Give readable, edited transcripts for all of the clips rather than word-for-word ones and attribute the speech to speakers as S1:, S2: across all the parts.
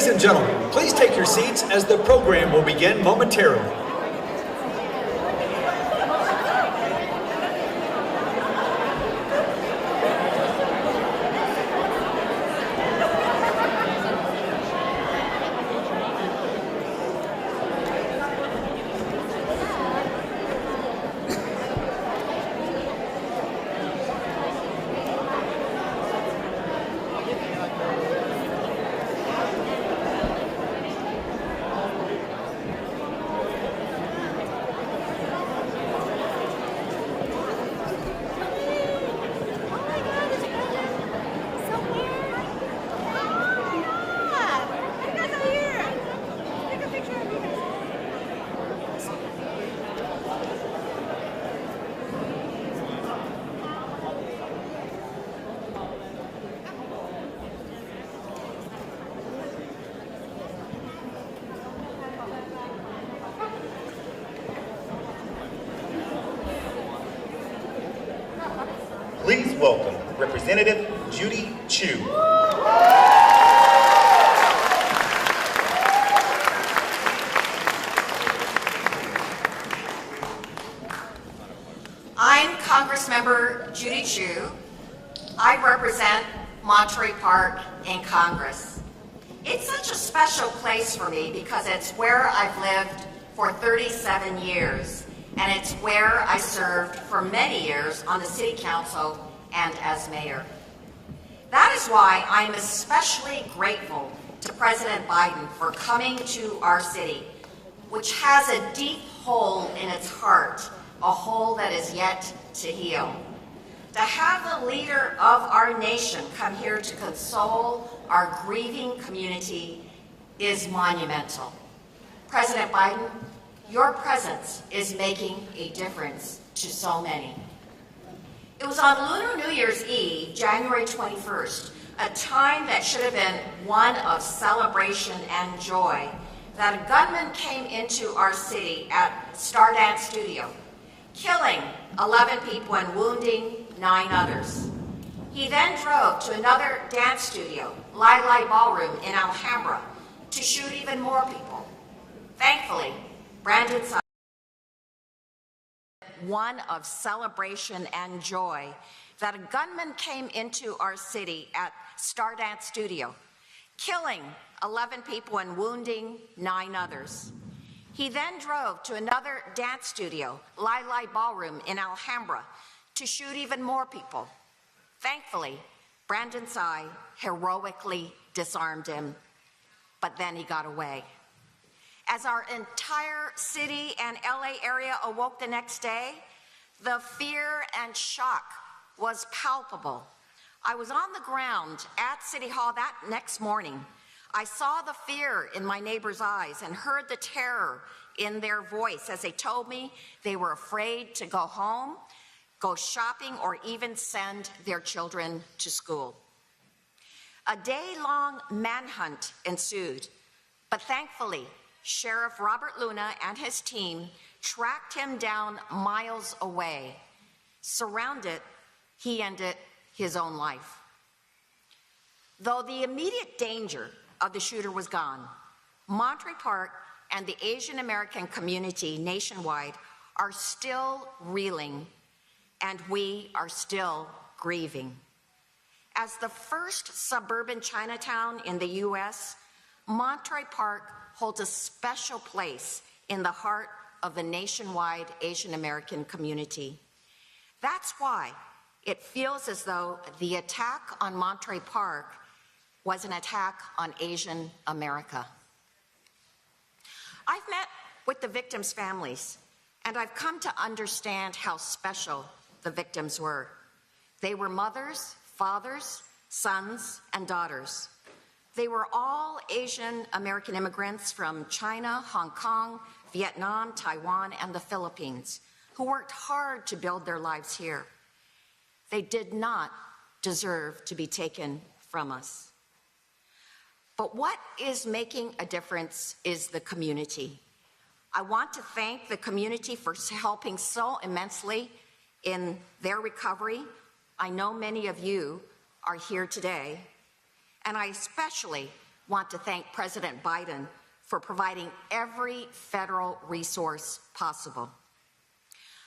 S1: Ladies and gentlemen, please take your seats as the program will begin momentarily.
S2: Please welcome Representative Judy Chu.
S3: I'm Congressmember Judy Chu. I represent Monterey Park in Congress. It's such a special place for me because it's where I've lived for 37 years. And it's where I served for many years on the City Council and as mayor. That is why I'm especially grateful to President Biden for coming to our city, which has a deep hole in its heart, a hole that is yet to heal. To have the leader of our nation come here to console our grieving community is monumental. President Biden, your presence is making a difference to so many. It was on Lunar New Year's Eve, January 21st, a time that should have been one of celebration and joy, that a gunman came into our city at Stardance Studio, killing 11 people and wounding 9 others. He then drove to another dance studio, Lai Lai Ballroom in Alhambra, to shoot even more people. Thankfully, Brandon Sy, one of celebration and joy, that a gunman came into our city at Stardance Studio, killing 11 people and wounding 9 others. He then drove to another dance studio, Lai Lai Ballroom in Alhambra, to shoot even more people. Thankfully, Brandon Sy heroically disarmed him, but then he got away. As our entire city and LA area awoke the next day, the fear and shock was palpable. I was on the ground at City Hall that next morning. I saw the fear in my neighbors' eyes and heard the terror in their voice as they told me they were afraid to go home, go shopping, or even send their children to school. A day-long manhunt ensued, but thankfully, Sheriff Robert Luna and his team tracked him down miles away. Surrounded, he ended his own life. Though the immediate danger of the shooter was gone, Monterey Park and the Asian American community nationwide are still reeling, and we are still grieving. As the first suburban Chinatown in the U.S., Monterey Park holds a special place in the heart of the nationwide Asian American community. That's why it feels as though the attack on Monterey Park was an attack on Asian America. I've met with the victims' families, and I've come to understand how special the victims were. They were mothers, fathers, sons, and daughters. They were all Asian American immigrants from China, Hong Kong, Vietnam, Taiwan, and the Philippines, who worked hard to build their lives here. They did not deserve to be taken from us. But what is making a difference is the community. I want to thank the community for helping so immensely in their recovery. I know many of you are here today. And I especially want to thank President Biden for providing every federal resource possible.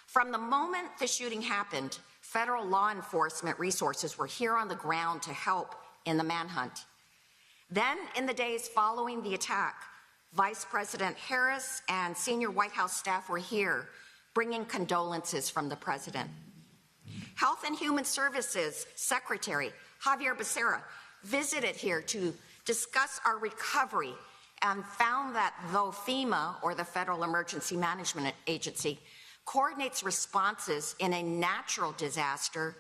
S3: From the moment the shooting happened, federal law enforcement resources were here on the ground to help in the manhunt. Then, in the days following the attack, Vice President Harris and senior White House staff were here, bringing condolences from the president. Health and Human Services Secretary Javier Becerra visited here to discuss our recovery and found that though FEMA, or the Federal Emergency Management Agency, coordinates responses in a natural disaster,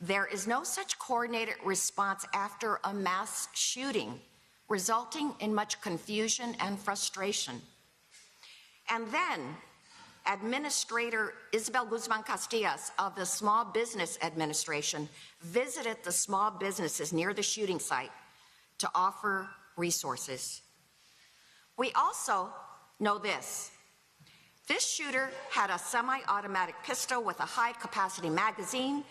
S3: there is no such coordinated response after a mass shooting, resulting in much confusion and frustration. And then, Administrator Isabel Guzman Castillas of the Small Business Administration visited the small businesses near the shooting site to offer resources. We also know this. This shooter had a semi-automatic pistol with a high-capacity magazine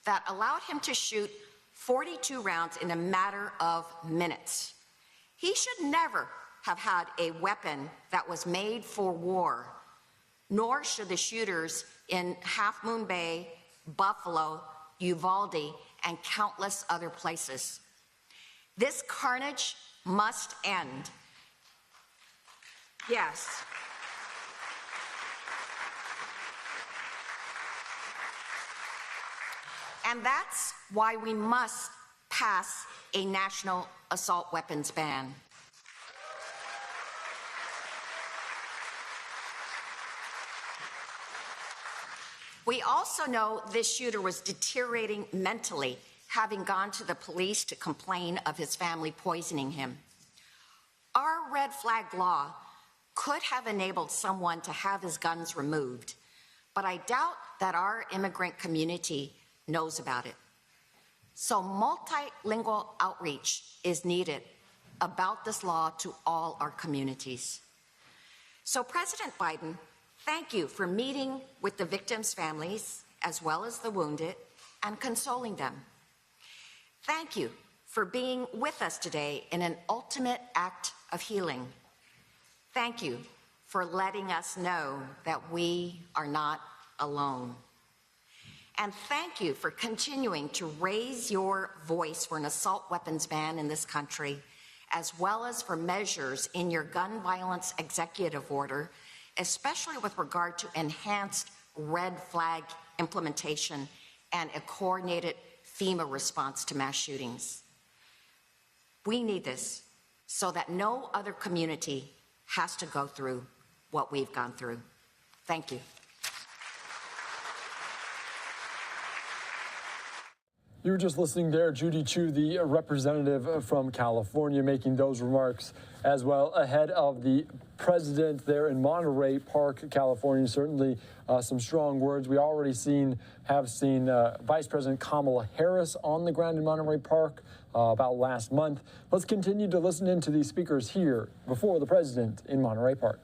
S3: that allowed him to shoot 42 rounds in a matter of minutes. He should never have had a weapon that was made for war, nor should the shooters in Half Moon Bay, Buffalo, Uvalde, and countless other places. This carnage must end. Yes. And that's why we must pass a national assault weapons ban. We also know this shooter was deteriorating mentally, having gone to the police to complain of his family poisoning him. Our red flag law could have enabled someone to have his guns removed, but I doubt that our immigrant community knows about it. So multilingual outreach is needed about this law to all our communities. So President Biden, thank you for meeting with the victims' families as well as the wounded and consoling them. Thank you for being with us today in an ultimate act of healing. Thank you for letting us know that we are not alone. And thank you for continuing to raise your voice for an assault weapons ban in this country, as well as for measures in your gun violence executive order, especially with regard to enhanced red flag implementation and a coordinated FEMA response to mass shootings. We need this so that no other community has to go through what we've gone through. Thank you.
S4: You were just listening there, Judy Chu, the representative from California, making those remarks as well ahead of the president there in Monterey Park, California. Certainly some strong words. We already have seen Vice President Kamala Harris on the ground in Monterey Park about last month. Let's continue to listen into these speakers here before the president in Monterey Park.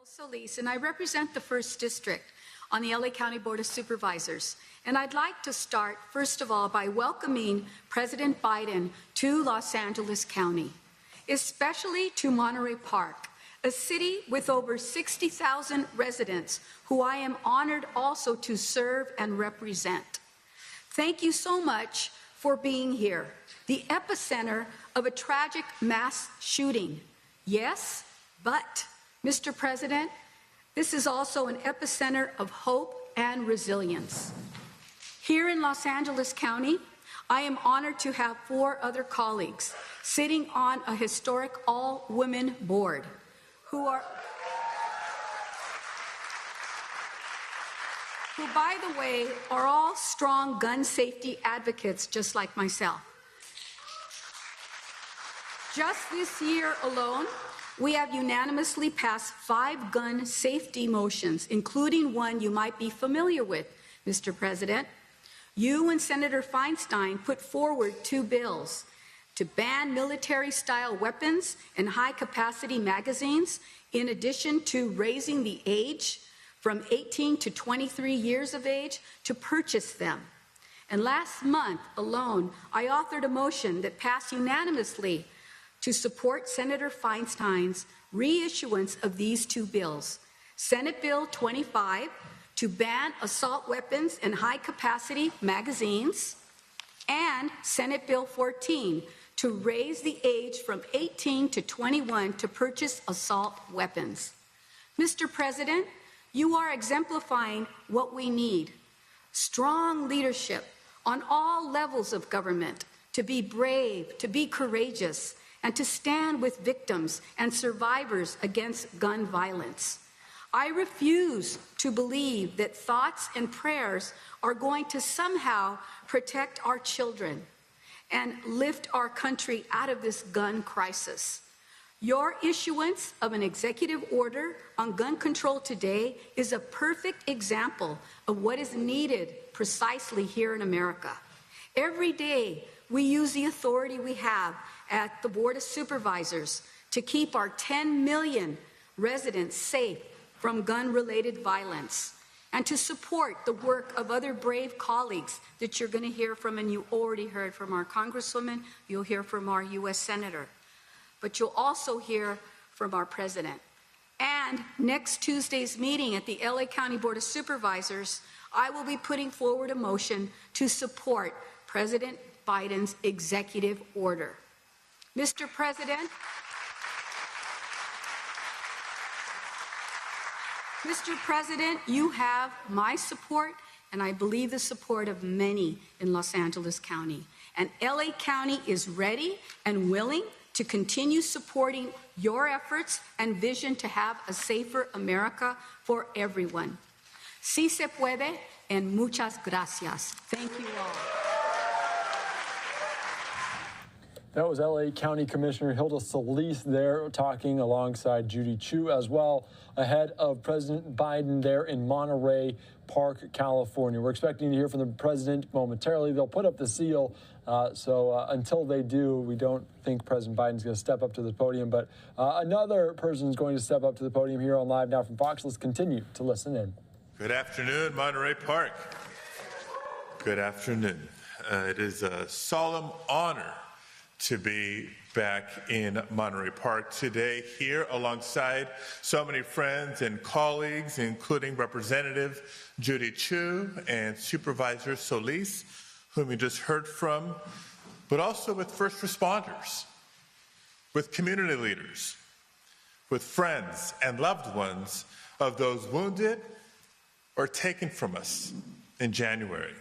S5: Solis, and I represent the 1st District on the LA County Board of Supervisors. And I'd like to start, first of all, by welcoming President Biden to Los Angeles County, especially to Monterey Park, a city with over 60,000 residents who I am honored also to serve and represent. Thank you so much for being here, the epicenter of a tragic mass shooting. Yes, but, Mr. President, this is also an epicenter of hope and resilience. Here in Los Angeles County, I am honored to have 4 other colleagues sitting on a historic all-women board who, by the way, are all strong gun safety advocates just like myself. Just this year alone, we have unanimously passed 5 gun safety motions, including one you might be familiar with, Mr. President. You and Senator Feinstein put forward 2 bills to ban military-style weapons and high-capacity magazines, in addition to raising the age from 18 to 23 years of age to purchase them. And last month alone, I authored a motion that passed unanimously to support Senator Feinstein's reissuance of these two bills, Senate Bill 25 to ban assault weapons and high-capacity magazines, and Senate Bill 14 to raise the age from 18 to 21 to purchase assault weapons. Mr. President, you are exemplifying what we need: strong leadership on all levels of government, to be brave, to be courageous, and to stand with victims and survivors against gun violence. I refuse to believe that thoughts and prayers are going to somehow protect our children and lift our country out of this gun crisis. Your issuance of an executive order on gun control today is a perfect example of what is needed precisely here in America. Every day, we use the authority we have at the Board of Supervisors to keep our 10 million residents safe from gun-related violence, and to support the work of other brave colleagues that you're going to hear from, and you already heard from our Congresswoman, you'll hear from our U.S. Senator, but you'll also hear from our President. And next Tuesday's meeting at the LA County Board of Supervisors, I will be putting forward a motion to support President Biden's executive order. Mr. President, you have my support, and I believe the support of many in Los Angeles County. And LA County is ready and willing to continue supporting your efforts and vision to have a safer America for everyone. Sí se puede, and muchas gracias. Thank you all.
S4: That was LA County Commissioner Hilda Solis there talking alongside Judy Chu as well ahead of President Biden there in Monterey Park, California. We're expecting to hear from the president momentarily. They'll put up the seal. So until they do, we don't think President Biden's going to step up to the podium. But another person is going to step up to the podium here on Live Now from Fox. Let's continue to listen in.
S6: Good afternoon, Monterey Park. Good afternoon. It is a solemn honor to be back in Monterey Park today, here alongside so many friends and colleagues, including Representative Judy Chu and Supervisor Solis, whom you just heard from, but also with first responders, with community leaders, with friends and loved ones of those wounded or taken from us in January.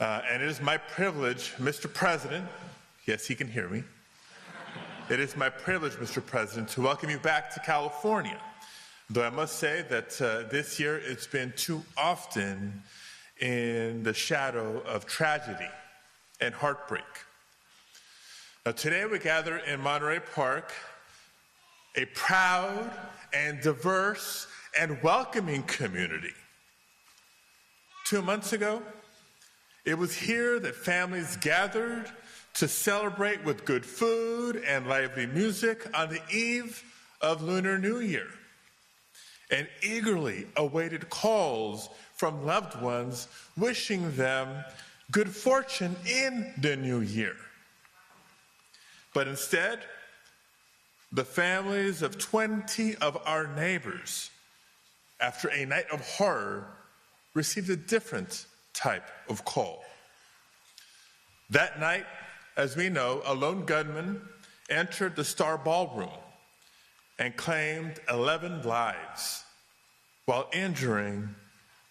S6: And it is my privilege, Mr. President, yes, he can hear me. It is my privilege, Mr. President, to welcome you back to California. Though I must say that this year it's been too often in the shadow of tragedy and heartbreak. Now, today we gather in Monterey Park, a proud and diverse and welcoming community. 2 months ago, it was here that families gathered to celebrate with good food and lively music on the eve of Lunar New Year, and eagerly awaited calls from loved ones wishing them good fortune in the new year. But instead, the families of 20 of our neighbors, after a night of horror, received a different type of call. That night, as we know, a lone gunman entered the Star Ballroom and claimed 11 lives while injuring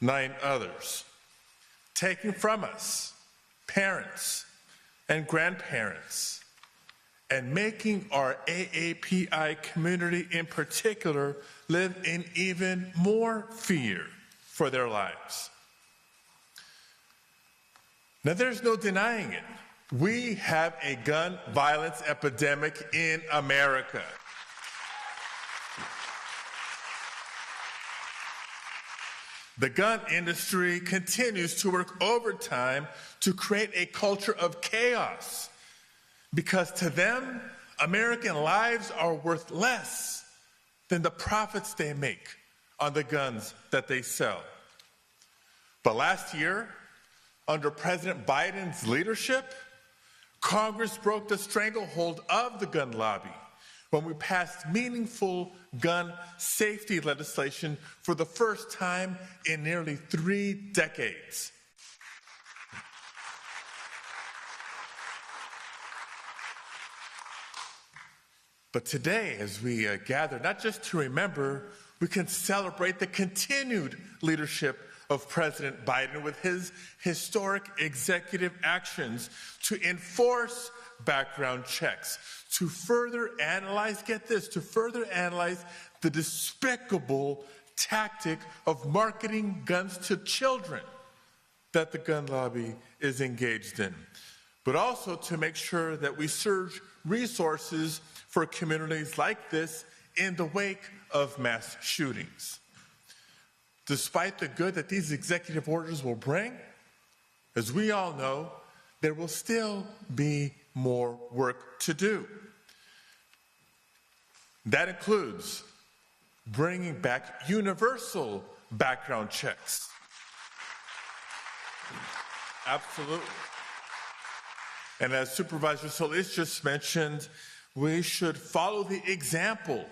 S6: 9 others, taking from us parents and grandparents and making our AAPI community in particular live in even more fear for their lives. Now, there's no denying it. We have a gun violence epidemic in America. The gun industry continues to work overtime to create a culture of chaos because to them, American lives are worth less than the profits they make on the guns that they sell. But last year, under President Biden's leadership, Congress broke the stranglehold of the gun lobby when we passed meaningful gun safety legislation for the first time in nearly 3 decades. But today, as we gather, not just to remember, we can celebrate the continued leadership of President Biden with his historic executive actions to enforce background checks, to further analyze, get this, to further analyze the despicable tactic of marketing guns to children that the gun lobby is engaged in, but also to make sure that we surge resources for communities like this in the wake of mass shootings. Despite the good that these executive orders will bring, as we all know, there will still be more work to do. That includes bringing back universal background checks. Absolutely. And as Supervisor Solis just mentioned, we should follow the example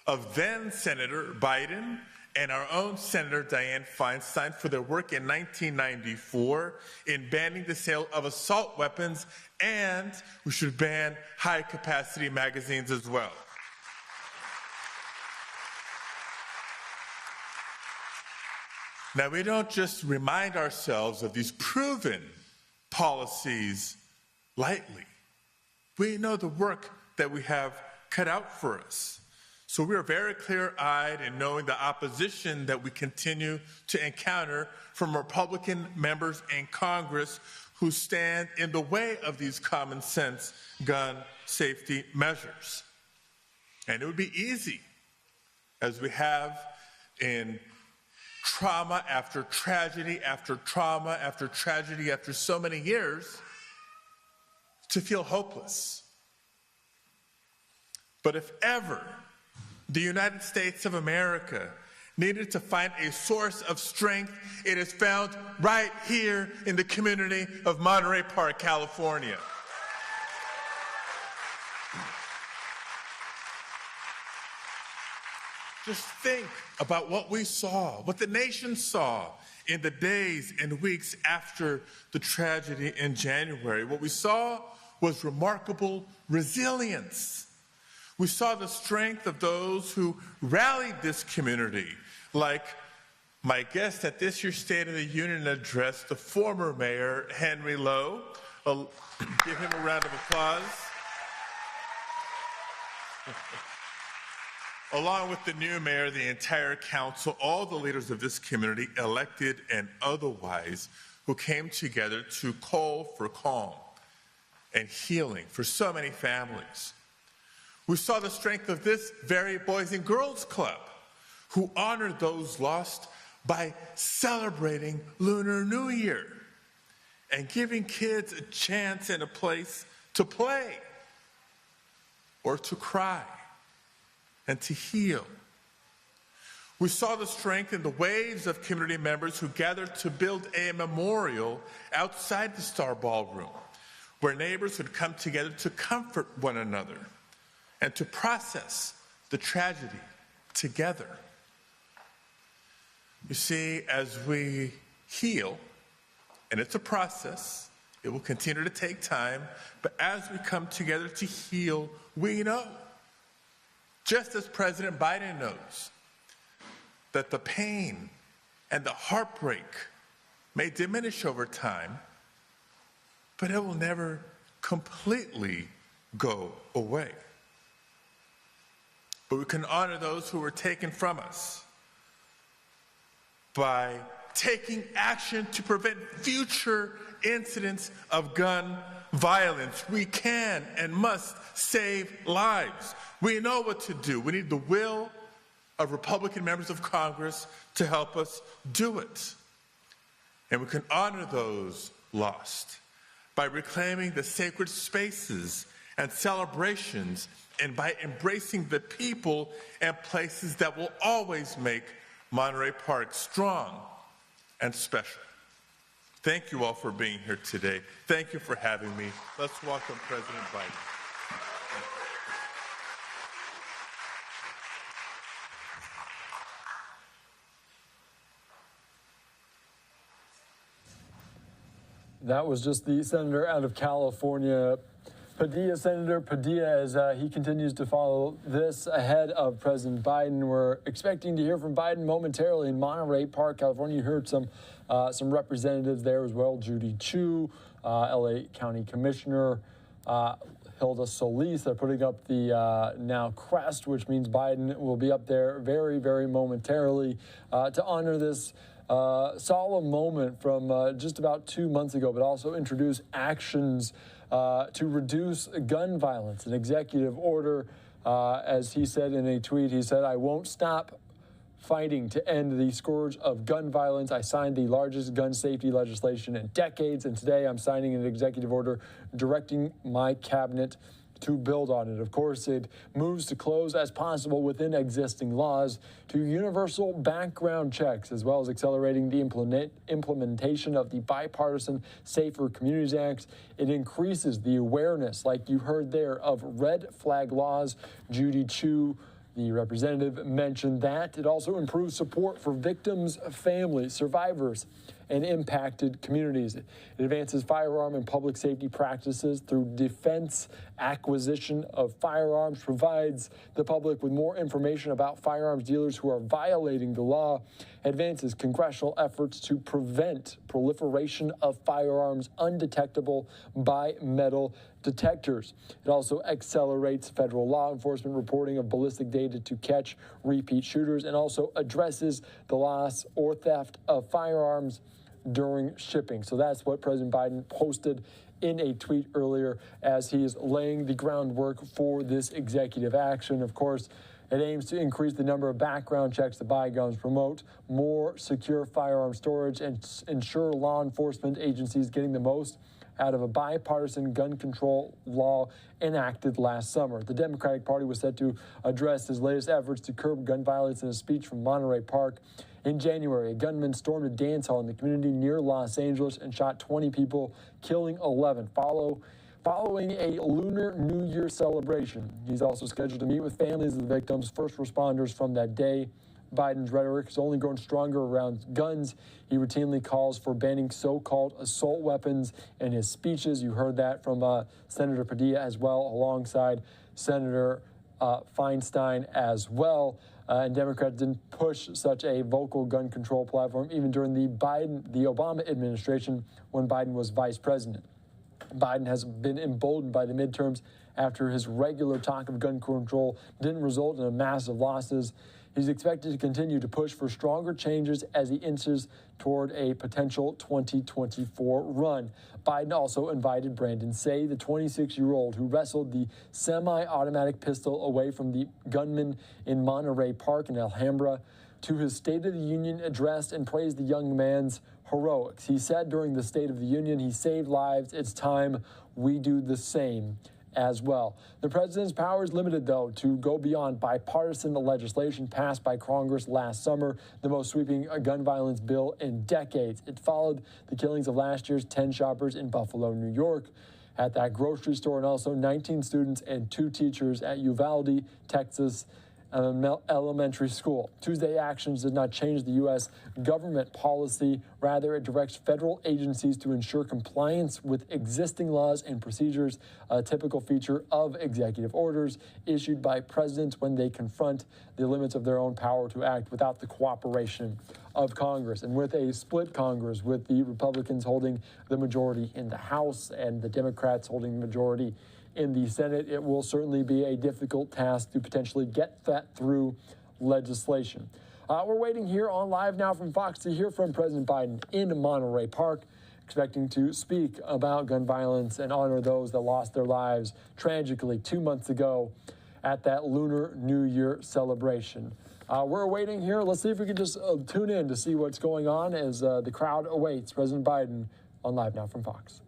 S6: of then Senator Biden and our own Senator Dianne Feinstein for their work in 1994 in banning the sale of assault weapons, and we should ban high-capacity magazines as well. Now, we don't just remind ourselves of these proven policies lightly. We know the work that we have cut out for us. So we are very clear-eyed in knowing the opposition that we continue to encounter from Republican members in Congress who stand in the way of these common-sense gun safety measures. And it would be easy, as we have in trauma after tragedy after trauma after tragedy after so many years, to feel hopeless. But if ever the United States of America needed to find a source of strength, it is found right here in the community of Monterey Park, California. Just think about what we saw, what the nation saw in the days and weeks after the tragedy in January. What we saw was remarkable resilience. We saw the strength of those who rallied this community, like my guest at this year's State of the Union address, the former mayor, Henry Lowe. Give him a round of applause. Along with the new mayor, the entire council, all the leaders of this community, elected and otherwise, who came together to call for calm and healing for so many families. We saw the strength of this very Boys and Girls Club, who honored those lost by celebrating Lunar New Year and giving kids a chance and a place to play or to cry and to heal. We saw the strength in the waves of community members who gathered to build a memorial outside the Star Ballroom, where neighbors would come together to comfort one another and to process the tragedy together. You see, as we heal, and it's a process, it will continue to take time, but as we come together to heal, we know, just as President Biden knows, that the pain and the heartbreak may diminish over time, but it will never completely go away. But we can honor those who were taken from us by taking action to prevent future incidents of gun violence. We can and must save lives. We know what to do. We need the will of Republican members of Congress to help us do it. And we can honor those lost by reclaiming the sacred spaces and celebrations, and by embracing the people and places that will always make Monterey Park strong and special. Thank you all for being here today. Thank you for having me. Let's welcome President Biden.
S4: That was just the senator out of California, Padilla, Senator Padilla, as he continues to follow this ahead of President Biden. We're expecting to hear from Biden momentarily in Monterey Park, California. You heard some representatives there as well. Judy Chu, LA County Commissioner Hilda Solis. They're putting up the now crest, which means Biden will be up there very, very momentarily to honor this solemn moment from just about 2 months ago, but also introduce actions to reduce gun violence. An executive order, as he said in a tweet, he said, "I won't stop fighting to end the scourge of gun violence. I signed the largest gun safety legislation in decades, and today I'm signing an executive order directing my cabinet to build on it." Of course, it moves to close as possible within existing laws to universal background checks, as well as accelerating the implementation of the bipartisan Safer Communities Act. It increases the awareness, like you heard there, of red flag laws. Judy Chu, the representative, mentioned that. It also improves support for victims, families, survivors, and impacted communities. It advances firearm and public safety practices through defense acquisition of firearms, provides the public with more information about firearms dealers who are violating the law, advances congressional efforts to prevent proliferation of firearms undetectable by metal detectors. It also accelerates federal law enforcement reporting of ballistic data to catch repeat shooters, and also addresses the loss or theft of firearms during shipping. So that's what President Biden posted in a tweet earlier as he is laying the groundwork for this executive action. Of course, it aims to increase the number of background checks to buy guns, promote more secure firearm storage, and ensure law enforcement agencies getting the most out of a bipartisan gun control law enacted last summer. The Democratic Party was set to address his latest efforts to curb gun violence in a speech from Monterey Park. In January, a gunman stormed a dance hall in the community near Los Angeles and shot 20 people, killing 11, following a Lunar New Year celebration. He's also scheduled to meet with families of the victims, first responders from that day. Biden's rhetoric has only grown stronger around guns. He routinely calls for banning so-called assault weapons in his speeches. You heard that from Senator Padilla as well, alongside Senator Feinstein as well. And Democrats didn't push such a vocal gun control platform even during the Obama administration when Biden was vice president. Biden has been emboldened by the midterms after his regular talk of gun control didn't result in massive losses. He's expected to continue to push for stronger changes as he inches toward a potential 2024 run. Biden also invited Brandon Say, the 26-year-old who wrestled the semi-automatic pistol away from the gunman in Monterey Park in Alhambra, to his State of the Union address and praised the young man's heroics. He said during the State of the Union, he saved lives. It's time we do the same as well. The president's power is limited, though, to go beyond bipartisan legislation passed by Congress last summer, the most sweeping gun violence bill in decades. It followed the killings of last year's 10 shoppers in Buffalo, New York, at that grocery store, and also 19 students and 2 teachers at Uvalde, Texas, elementary school. Tuesday actions did not change the U.S. government policy. Rather, it directs federal agencies to ensure compliance with existing laws and procedures, a typical feature of executive orders issued by presidents when they confront the limits of their own power to act without the cooperation of Congress. And with a split Congress, with the Republicans holding the majority in the House and the Democrats holding the majority in the Senate, it will certainly be a difficult task to potentially get that through legislation. We're waiting here on Live Now from Fox to hear from President Biden in Monterey Park, expecting to speak about gun violence and honor those that lost their lives tragically 2 months ago at that Lunar New Year celebration. We're waiting here. Let's see if we can just tune in to see what's going on as the crowd awaits President Biden on Live Now from Fox.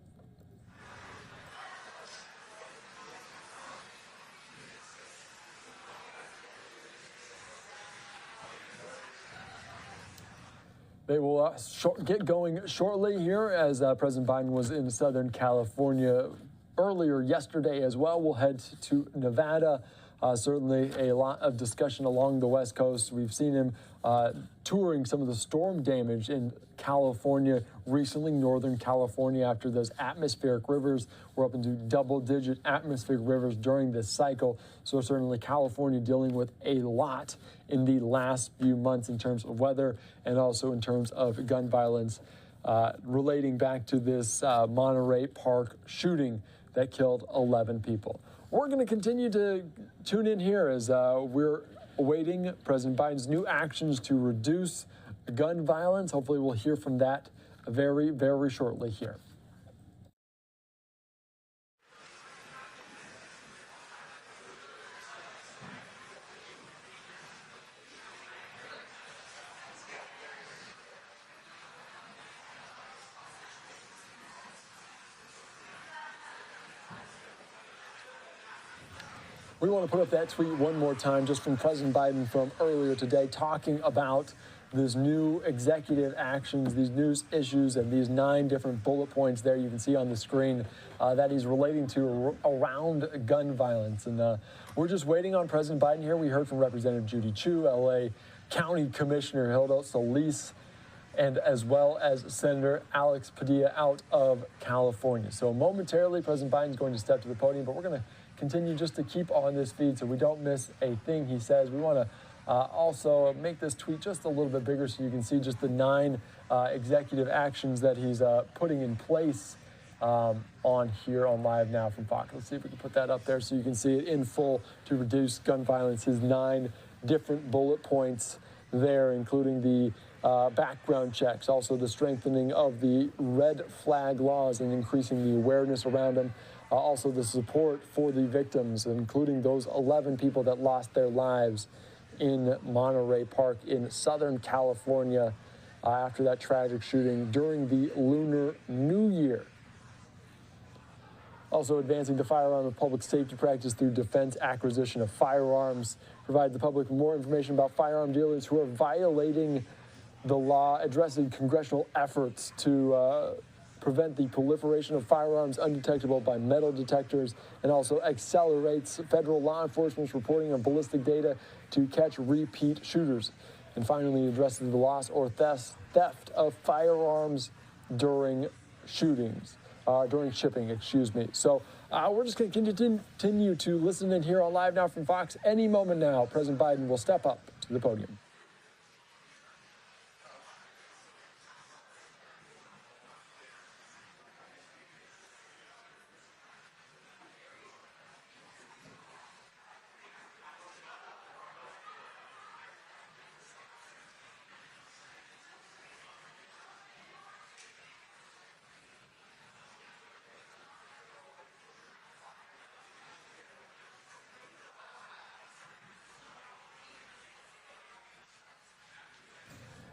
S4: They will get going shortly here as President Biden was in Southern California earlier yesterday as well. We'll head to Nevada. Certainly a lot of discussion along the West Coast. We've seen him touring some of the storm damage in California recently, Northern California, after those atmospheric rivers were up into double-digit atmospheric rivers during this cycle. So certainly California dealing with a lot in the last few months in terms of weather and also in terms of gun violence relating back to this Monterey Park shooting that killed 11 people. We're going to continue to tune in here as we're awaiting President Biden's new actions to reduce gun violence. Hopefully we'll hear from that very, very shortly here. We want to put up that tweet one more time just from President Biden from earlier today, talking about this new executive actions, these news issues, and these 9 different bullet points there you can see on the screen that he's relating to around gun violence. And we're just waiting on President Biden here. We heard from Representative Judy Chu, LA County Commissioner Hilda Solis, and as well as Senator Alex Padilla out of California. So momentarily, President Biden's going to step to the podium, but we're going to continue just to keep on this feed so we don't miss a thing he says. We want to also make this tweet just a little bit bigger so you can see just the 9 executive actions that he's putting in place on here on Live Now from Fox. Let's see if we can put that up there so you can see it in full to reduce gun violence. His 9 different bullet points there, including the background checks, also the strengthening of the red flag laws and increasing the awareness around them. Also the support for the victims, including those 11 people that lost their lives in Monterey Park in Southern California after that tragic shooting during the Lunar New Year. Also advancing the firearm and public safety practice through defense acquisition of firearms, provide the public more information about firearm dealers who are violating the law, addressing congressional efforts to prevent the proliferation of firearms undetectable by metal detectors, and also accelerates federal law enforcement's reporting of ballistic data to catch repeat shooters. And finally, addresses the loss or theft of firearms during shootings, during shipping, excuse me. So we're just going to continue to listen in here on Live Now from Fox. Any moment now, President Biden will step up to the podium.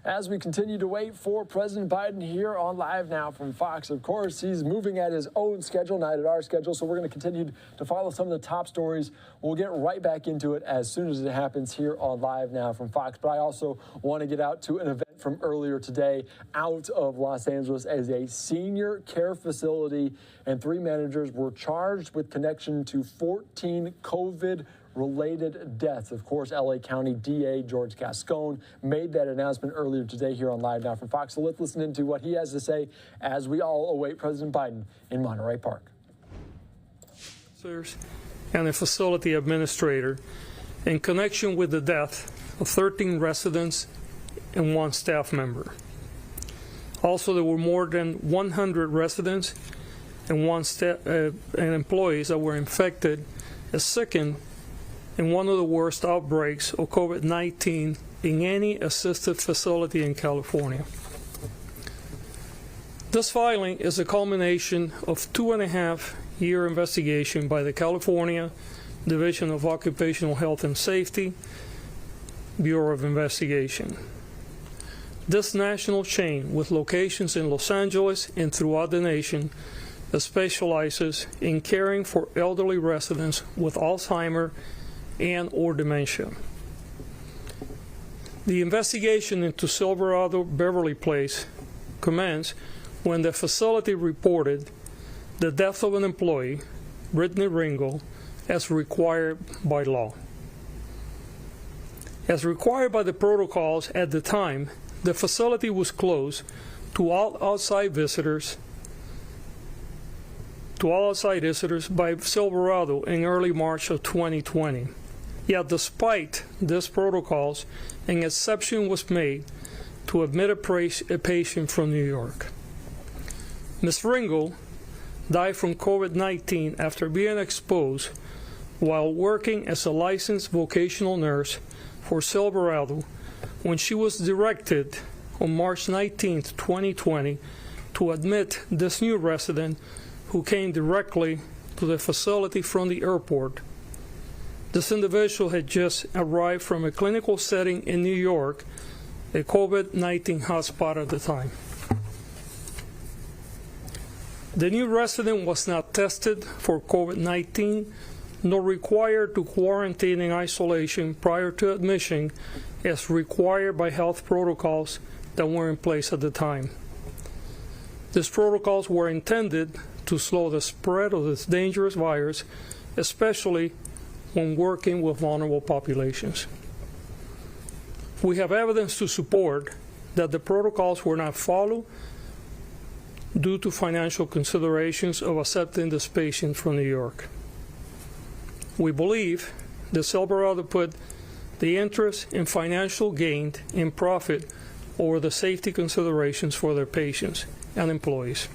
S4: As we continue to wait for President Biden here on Live Now from Fox, of course, he's moving at his own schedule, not at our schedule, so we're going to continue to follow some of the top stories. We'll get right back into it as soon as it happens here on Live Now from Fox. But I also want to get out to an event from earlier today out of Los Angeles as a senior care facility, and 3 managers were charged with connection to 14 COVID-related deaths. Of course, LA County DA George Gascon made that announcement earlier today here on Live Now from Fox. So let's listen into what he has to say as we all await President Biden in Monterey Park.
S7: And a facility administrator in connection with the death of 13 residents and 1 staff member. Also, there were more than 100 residents and 1 and employees that were infected and sickened in one of the worst outbreaks of COVID-19 in any assisted facility in California. This filing is a culmination of 2.5-year investigation by the California Division of Occupational Health and Safety, Bureau of Investigation. This national chain, with locations in Los Angeles and throughout the nation, specializes in caring for elderly residents with Alzheimer's and/or dementia. The investigation into Silverado Beverly Place commenced when the facility reported the death of an employee, Brittany Ringel, as required by law. As required by the protocols at the time, the facility was closed to all outside visitors by Silverado in early March of 2020. Yet despite these protocols, an exception was made to admit a patient from New York. Ms. Ringel died from COVID-19 after being exposed while working as a licensed vocational nurse for Silverado when she was directed on March 19, 2020, to admit this new resident who came directly to the facility from the airport. This individual had just arrived from a clinical setting in New York, a COVID-19 hotspot at the time. The new resident was not tested for COVID-19 nor required to quarantine in isolation prior to admission as required by health protocols that were in place at the time. These protocols were intended to slow the spread of this dangerous virus, especially when working with vulnerable populations. We have evidence to support that the protocols were not followed due to financial considerations of accepting this patient from New York. We believe that Silverado put the interest in financial gain and profit over the safety considerations for their patients and employees.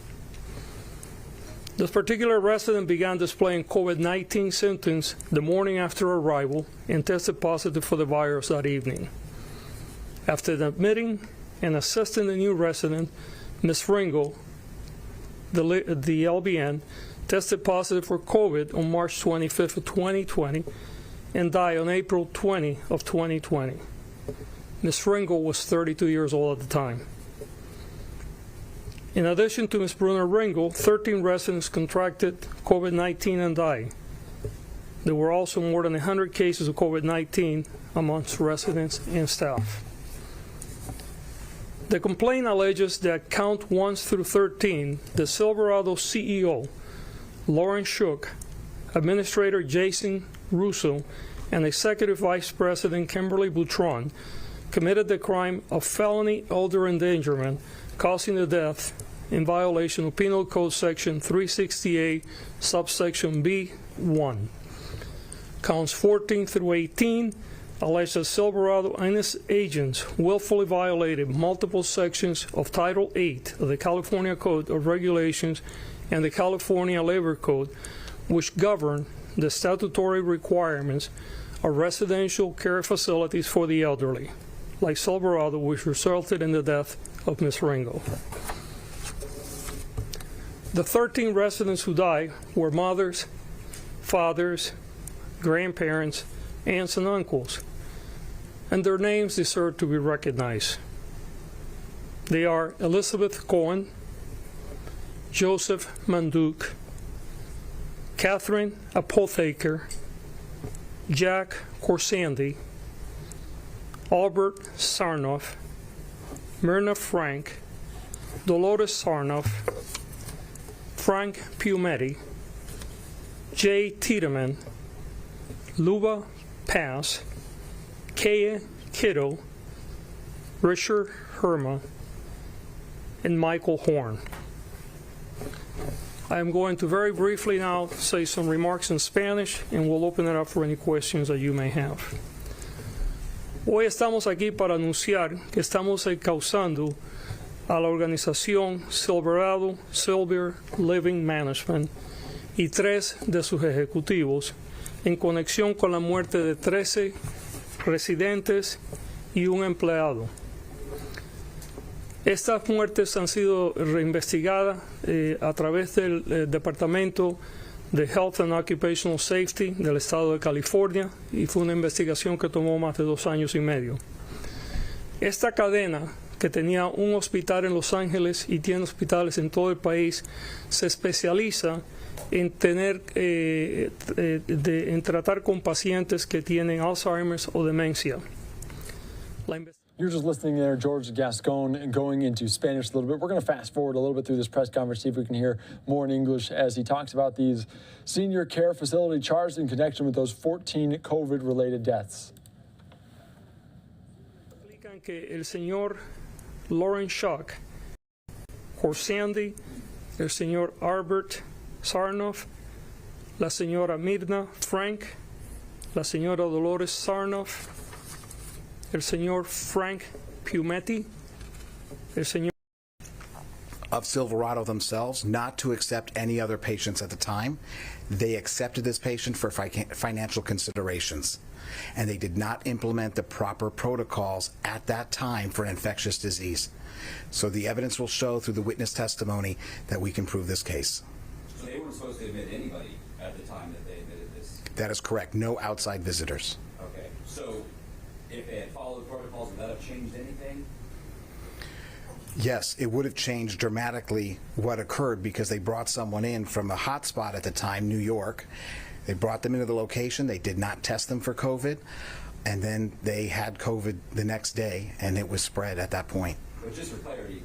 S7: This particular resident began displaying COVID-19 symptoms the morning after arrival and tested positive for the virus that evening. After admitting and assisting the new resident, Ms. Ringel, the LBN, tested positive for COVID on March 25th of 2020 and died on April 20 of 2020. Ms. Ringel was 32 years old at the time. In addition to Ms. Brunner Ringel, 13 residents contracted COVID-19 and died. There were also more than 100 cases of COVID-19 amongst residents and staff. The complaint alleges that count 1 through 13, the Silverado CEO, Lauren Shook, Administrator Jason Russo, and Executive Vice President Kimberly Boutron committed the crime of felony elder endangerment causing the death in violation of Penal Code Section 368, subsection B1. Counts 14 through 18 allege that Silverado and its agents willfully violated multiple sections of Title 8 of the California Code of Regulations and the California Labor Code, which govern the statutory requirements of residential care facilities for the elderly, like Silverado, which resulted in the death of Ms. Ringel. The 13 residents who died were mothers, fathers, grandparents, aunts, and uncles, and their names deserve to be recognized. They are Elizabeth Cohen, Joseph Manduc, Catherine Apotheker, Jack Corsandi, Albert Sarnoff, Myrna Frank, Dolores Sarnoff, Frank Piumetti, Jay Tiedemann, Luba Paz, Kaya Kiddo, Richard Herma, and Michael Horn. I am going to very briefly now say some remarks in Spanish, and we'll open it up for any questions that you may have. Hoy estamos aquí para anunciar que estamos encauzando a la organización Silverado Silver Living Management y 3 de sus ejecutivos en conexión con la muerte de 13 residentes y un empleado. Estas muertes han sido reinvestigadas a través del Departamento de Health and Occupational Safety del Estado de California y fue una investigación que tomó más de 2 años y medio. Esta cadena, que tenía un hospital en Los Ángeles y tiene hospitales en todo el país, se especializa en tratar con pacientes que tienen Alzheimer's o demencia.
S4: You're just listening there, George Gascon, going into Spanish a little bit. We're going to fast forward a little bit through this press conference, see if we can hear more in English as he talks about these senior care facility charged in connection with those 14 COVID-related deaths.
S7: Explican que el señor Lauren Schock, Horsandy, el señor Albert Sarnoff, la señora Mirna Frank, la señora Dolores Sarnoff, el señor Frank Piumetti, el señor
S8: of Silverado themselves not to accept any other patients at the time. They accepted this patient for financial considerations, and they did not implement the proper protocols at that time for infectious disease. So the evidence will show through the witness testimony that we can prove this case.
S9: So they weren't supposed to admit anybody at the time that they admitted this?
S8: That is correct. No outside visitors.
S9: Okay. So if they had followed protocols, would that have changed anything?
S8: Yes, it would have changed dramatically what occurred because they brought someone in from a hot spot at the time, New York. They brought them into the location. They did not test them for COVID, and then they had COVID the next day, and it was spread at that point.
S9: But just for clarity,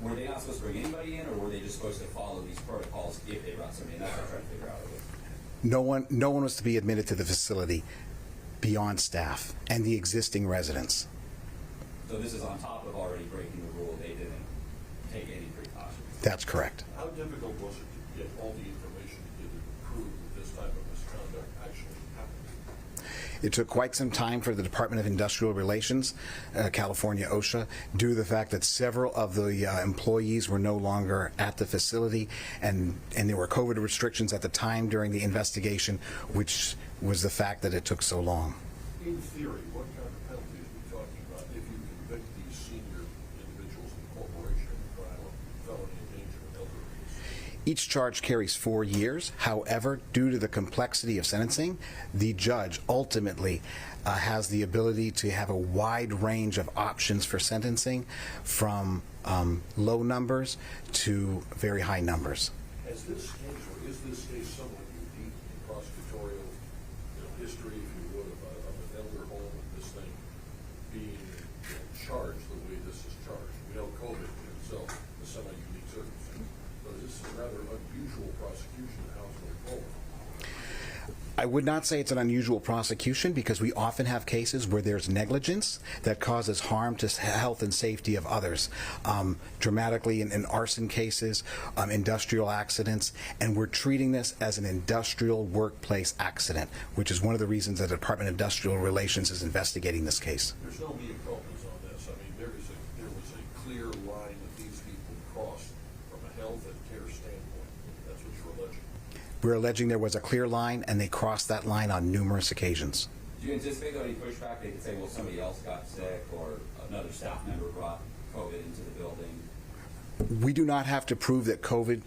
S9: were they not supposed to bring anybody in, or were they just supposed to follow these protocols if they brought somebody in? That's what I'm trying to figure out.
S8: No one was to be admitted to the facility beyond staff and the existing residents.
S9: So this is on top of already breaking the rule. They didn't take any precautions.
S8: That's correct.
S10: How difficult was it to get all the information needed to prove that this type of misconduct actually happened?
S8: It took quite some time for the Department of Industrial Relations, California OSHA, due to the fact that several of the employees were no longer at the facility, and there were COVID restrictions at the time during the investigation, which was the fact that it took so long.
S10: In theory, what kind of penalties are we talking about if you convict these senior individuals in the corporation in the trial of felony endangerment of elderly?
S8: Each charge carries 4 years. However, due to the complexity of sentencing, the judge ultimately has the ability to have a wide range of options for sentencing, from low numbers to very high numbers.
S10: Has this case, or is this case somewhat unique in prosecutorial history, if you would, of an elder home and this thing being charged the way this is charged? We know COVID in itself is a semi-unique circumstance, but is this a rather unusual prosecution and how it's going forward?
S8: I would not say it's an unusual prosecution, because we often have cases where there's negligence that causes harm to health and safety of others, dramatically in arson cases, industrial accidents, and we're treating this as an industrial workplace accident, which is one of the reasons the Department of Industrial Relations is investigating this case.
S10: There's no mea culpas on this. I mean, there was a clear line that these people crossed from a health and care standpoint. That's what you're alleging.
S8: We're alleging there was a clear line, and they crossed that line on numerous occasions.
S9: Do you anticipate any pushback? They could say, well, somebody else got sick, or another staff member brought COVID into the building.
S8: We do not have to prove that COVID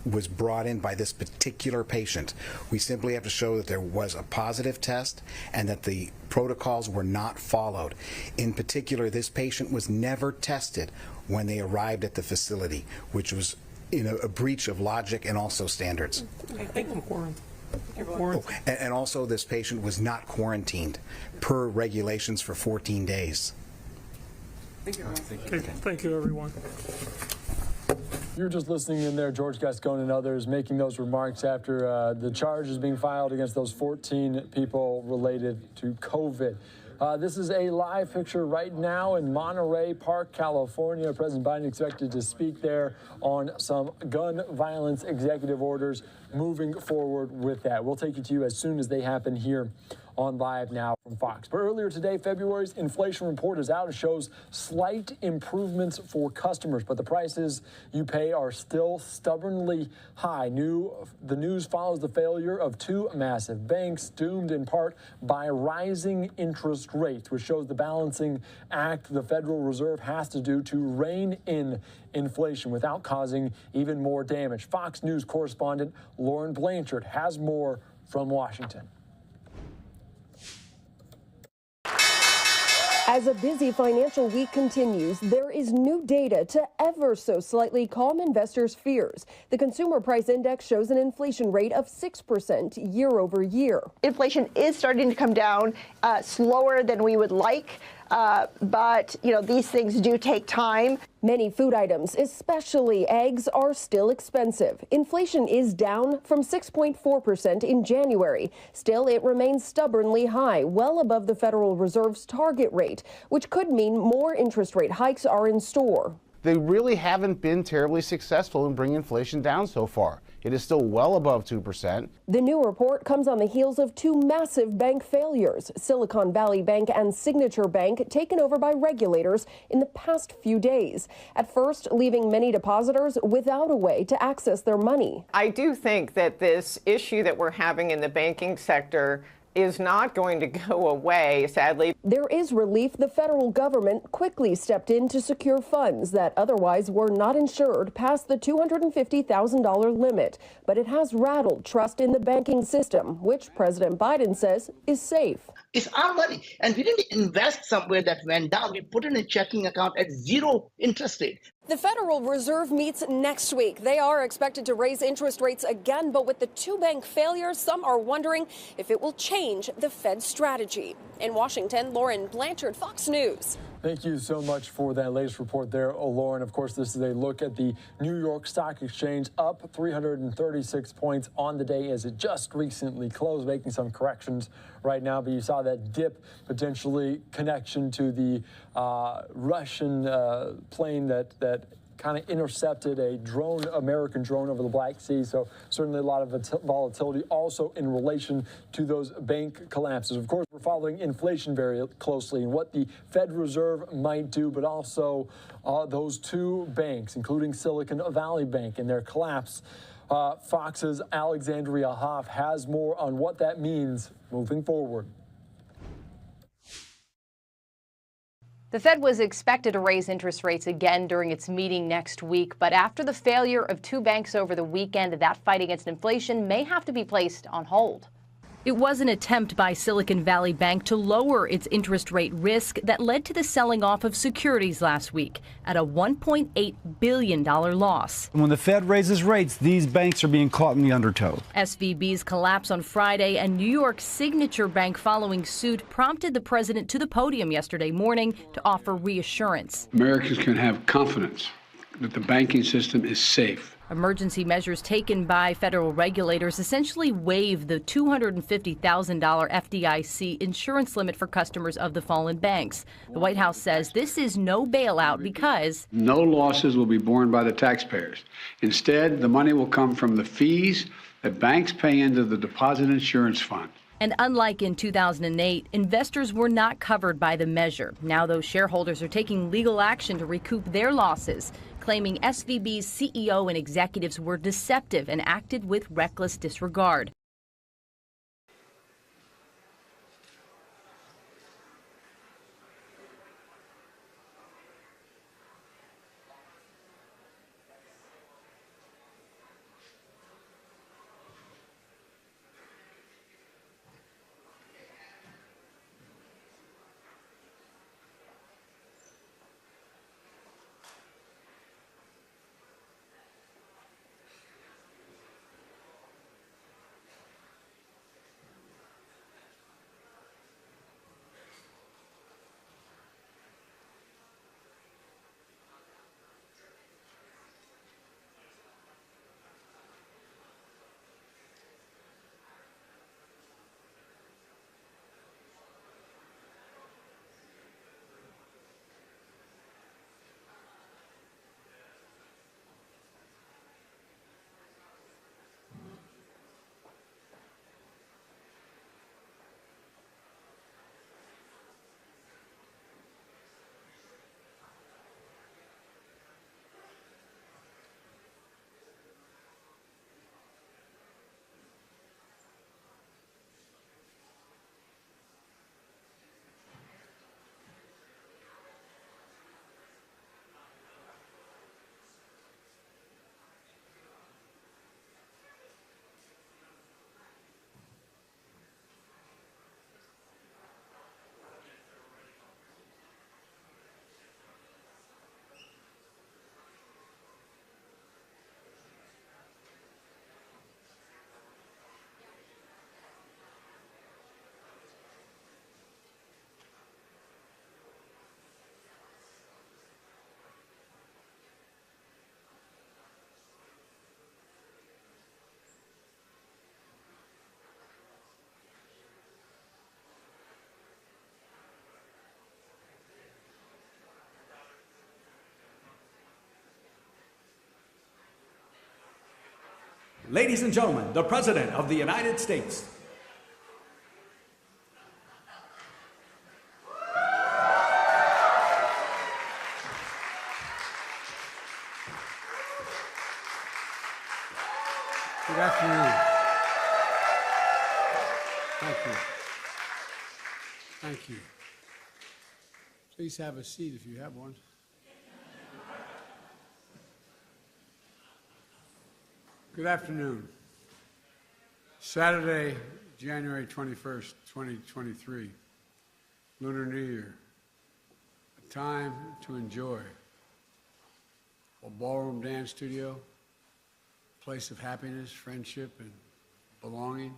S8: was brought in by this particular patient. We simply have to show that there was a positive test and that the protocols were not followed. In particular, this patient was never tested when they arrived at the facility, which was a breach of logic and also standards.
S7: I think I'm quarantined.
S8: And also, this patient was not quarantined per regulations for 14 days.
S7: Okay, thank you, everyone.
S4: You're just listening in there, George Gascon and others making those remarks after the charges being filed against those 14 people related to COVID. This is a live picture right now in Monterey Park, California. President Biden expected to speak there on some gun violence executive orders moving forward with that. We'll take it to you as soon as they happen here on Live Now from Fox. But earlier today, February's inflation report is out. It shows slight improvements for customers, but the prices you pay are still stubbornly high. The news follows the failure of two massive banks, doomed in part by rising interest rates, which shows the balancing act the Federal Reserve has to do to rein in inflation without causing even more damage. Fox News correspondent Lauren Blanchard has more from Washington.
S11: As a busy financial week continues, there is new data to ever so slightly calm investors' fears. The Consumer Price Index shows an inflation rate of 6% year over year.
S12: Inflation is starting to come down slower than we would like. But, these things do take time.
S11: Many food items, especially eggs, are still expensive. Inflation is down from 6.4% in January. Still, it remains stubbornly high, well above the Federal Reserve's target rate, which could mean more interest rate hikes are in store.
S13: They really haven't been terribly successful in bringing inflation down so far. It is still well above 2%.
S11: The new report comes on the heels of two massive bank failures, Silicon Valley Bank and Signature Bank, taken over by regulators in the past few days. At first, leaving many depositors without a way to access their money.
S14: I do think that this issue that we're having in the banking sector is not going to go away, sadly.
S11: There is relief. The federal government quickly stepped in to secure funds that otherwise were not insured past the $250,000 limit. But it has rattled trust in the banking system, which President Biden says is safe.
S15: It's our money, and we didn't invest somewhere that went down. We put it in a checking account at zero interest rate.
S11: The Federal Reserve meets next week. They are expected to raise interest rates again, but with the two bank failures, some are wondering if it will change the Fed's strategy. In Washington, Lauren Blanchard, Fox News.
S4: Thank you so much for that latest report there, Lauren. Of course, this is a look at the New York Stock Exchange, up 336 points on the day as it just recently closed, making some corrections right now. But you saw that dip, potentially connection to the Russian plane that kind of intercepted a drone, American drone, over the Black Sea. So certainly a lot of volatility also in relation to those bank collapses. Of course, we're following inflation very closely and what the Fed Reserve might do, but also those two banks, including Silicon Valley Bank and their collapse. Fox's Alexandria Hoff has more on what that means moving forward.
S16: The Fed was expected to raise interest rates again during its meeting next week, but after the failure of two banks over the weekend, that fight against inflation may have to be placed on hold. It was an attempt by Silicon Valley Bank to lower its interest rate risk that led to the selling off of securities last week at a $1.8 billion loss.
S17: When the Fed raises rates, these banks are being caught in the undertow.
S16: SVB's collapse on Friday and New York's Signature Bank following suit prompted the president to the podium yesterday morning to offer reassurance.
S18: Americans can have confidence that the banking system is safe.
S16: Emergency measures taken by federal regulators essentially waive the $250,000 FDIC insurance limit for customers of the fallen banks. The White House says this is no bailout because
S18: no losses will be borne by the taxpayers. Instead, the money will come from the fees that banks pay into the Deposit Insurance Fund.
S16: And unlike in 2008, investors were not covered by the measure. Now those shareholders are taking legal action to recoup their losses, claiming SVB's CEO and executives were deceptive and acted with reckless disregard.
S19: Ladies and gentlemen, the President of the United States.
S20: Good afternoon. Thank you. Thank you. Please have a seat if you have one. Good afternoon. Saturday, January 21st, 2023, Lunar New Year, a time to enjoy. A ballroom dance studio, place of happiness, friendship, and belonging.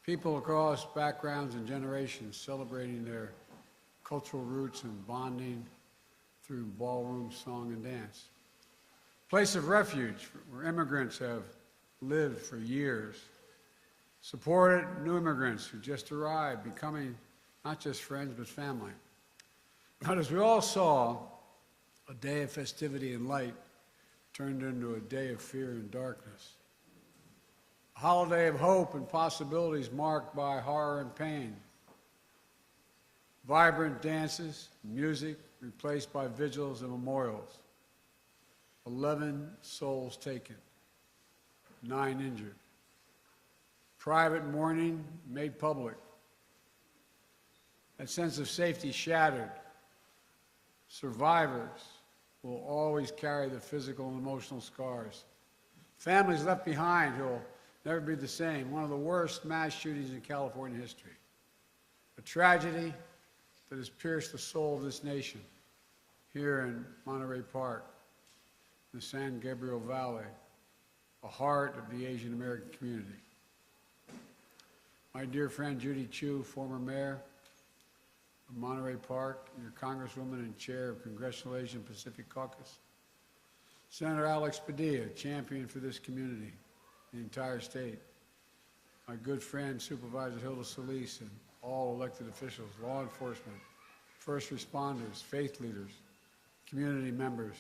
S20: People across backgrounds and generations celebrating their cultural roots and bonding through ballroom song and dance. Place of refuge where immigrants have lived for years. Supported new immigrants who just arrived, becoming not just friends, but family. But as we all saw, a day of festivity and light turned into a day of fear and darkness. A holiday of hope and possibilities marked by horror and pain. Vibrant dances, music replaced by vigils and memorials. 11 souls taken, 9 injured. Private mourning made public. That sense of safety shattered. Survivors will always carry the physical and emotional scars. Families left behind who will never be the same. One of the worst mass shootings in California history. A tragedy that has pierced the soul of this nation here in Monterey Park, the San Gabriel Valley, the heart of the Asian American community. My dear friend Judy Chu, former mayor of Monterey Park, your Congresswoman and chair of Congressional Asian Pacific Caucus. Senator Alex Padilla, champion for this community, the entire state. My good friend Supervisor Hilda Solis and all elected officials, law enforcement, first responders, faith leaders, community members,